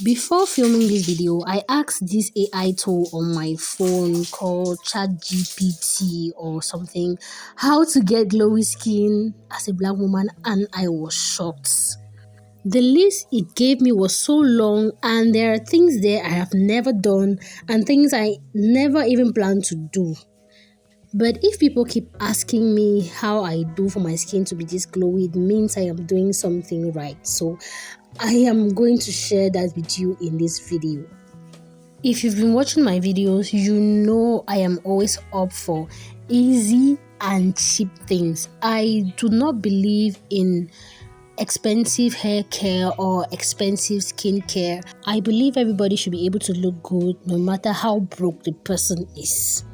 Before filming this video, I asked this AI tool on my phone called ChatGPT or something how to get glowy skin as a black woman, and I was shocked. The list it gave me was so long, and there are things there I have never done and things I never even plan to do. But if people keep asking me how I do for my skin to be this glowy, it means I am doing something right. So I am going to share that with you in this video. If you've been watching my videos, you know I am always up for easy and cheap things. I do not believe in expensive hair care or expensive skin care. I believe everybody should be able to look good no matter how broke the person is.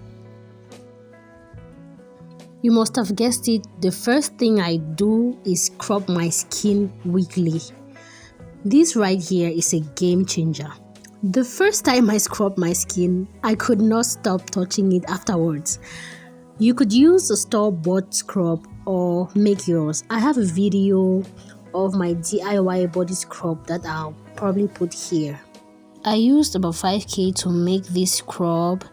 You must have guessed it, the first thing I do is scrub my skin weekly. This right here is a game changer. The first time I scrubbed my skin, I could not stop touching it afterwards. You could use a store-bought scrub or make yours. I have a video of my DIY body scrub that I'll probably put here. I used about 5k to make this scrub,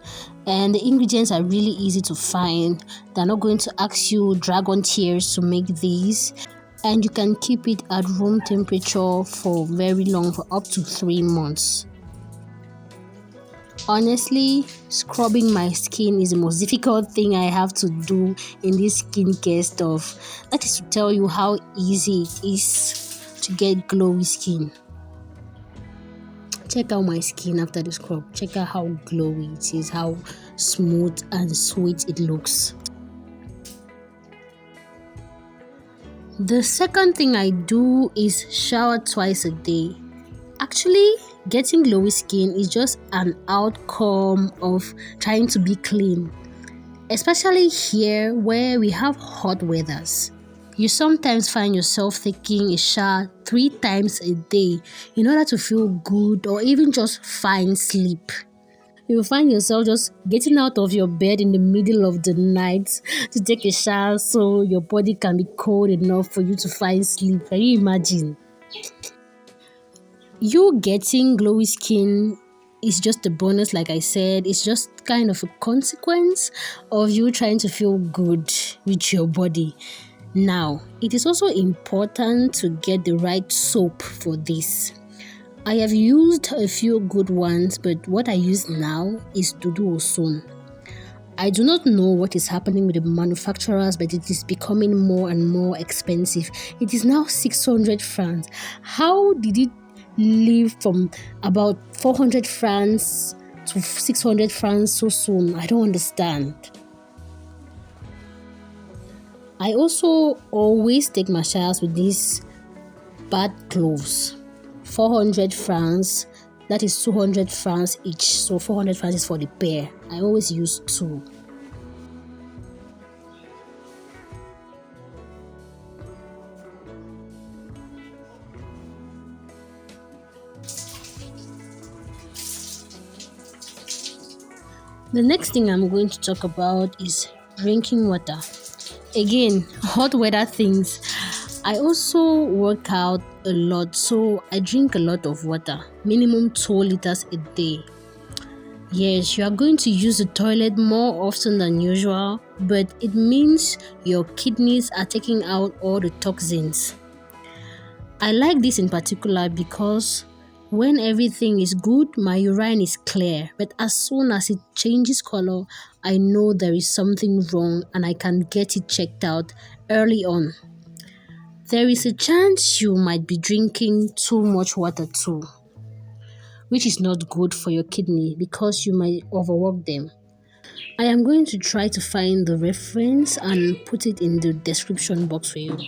and the ingredients are really easy to find. They're not going to ask you dragon tears to make these, and you can keep it at room temperature for very long, for up to 3 months. Honestly, scrubbing my skin is the most difficult thing I have to do in this skincare stuff. That is to tell you how easy it is to get glowy skin. Check out my skin after the scrub. Check out how glowy it is, how smooth and sweet it looks. The second thing I do is shower twice a day. Actually, getting glowy skin is just an outcome of trying to be clean, especially here where we have hot weathers. You sometimes find yourself taking a shower 3 times a day in order to feel good or even just find sleep. You will find yourself just getting out of your bed in the middle of the night to take a shower so your body can be cold enough for you to find sleep. Can you imagine? You getting glowy skin is just a bonus, like I said. It's just kind of a consequence of you trying to feel good with your body. Now, it is also important to get the right soap for this. I have used a few good ones, but what I use now is Dudu Osun. I do not know what is happening with the manufacturers, but it is becoming more and more expensive. It is now 600 francs. How did it live from about 400 francs to 600 francs so soon? I don't understand. I also always take my showers with these bath cloves. 400 francs, that is 200 francs each. So 400 francs is for the pair. I always use 2. The next thing I'm going to talk about is drinking water. Again, hot weather things. I also work out a lot, so I drink a lot of water, minimum 2 liters a day. Yes, you are going to use the toilet more often than usual, but it means your kidneys are taking out all the toxins. I like this in particular because when everything is good, my urine is clear, but as soon as it changes color, I know there is something wrong and I can get it checked out early on. There is a chance you might be drinking too much water too, which is not good for your kidney because you might overwork them. I am going to try to find the reference and put it in the description box for you.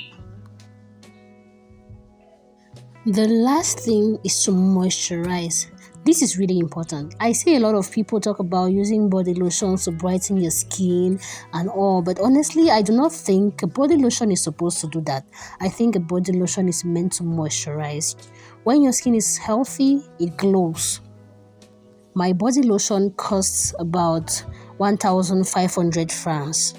The last thing is to moisturize. This is really important. I see a lot of people talk about using body lotions to brighten your skin and all, but honestly, I do not think a body lotion is supposed to do that. I think a body lotion is meant to moisturize. When your skin is healthy, it glows. My body lotion costs about 1,500 francs.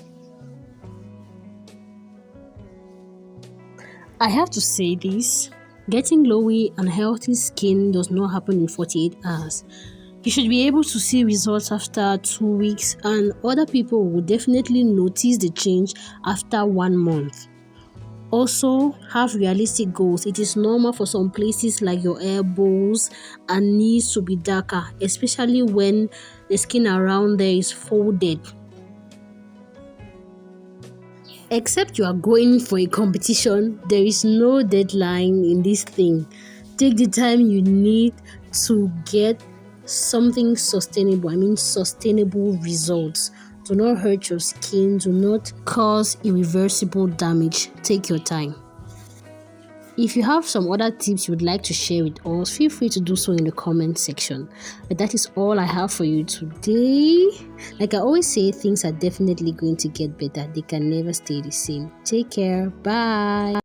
I have to say this. Getting glowy and healthy skin does not happen in 48 hours. You should be able to see results after 2 weeks, and other people will definitely notice the change after 1 month. Also, have realistic goals. It is normal for some places like your elbows and knees to be darker, especially when the skin around there is folded. Except you are going for a competition, there is no deadline in this thing. Take the time you need to get something sustainable. I mean, sustainable results. Do not hurt your skin, do not cause irreversible damage. Take your time. If you have some other tips you would like to share with us, feel free to do so in the comment section. But that is all I have for you today. Like I always say, things are definitely going to get better. They can never stay the same. Take care. Bye.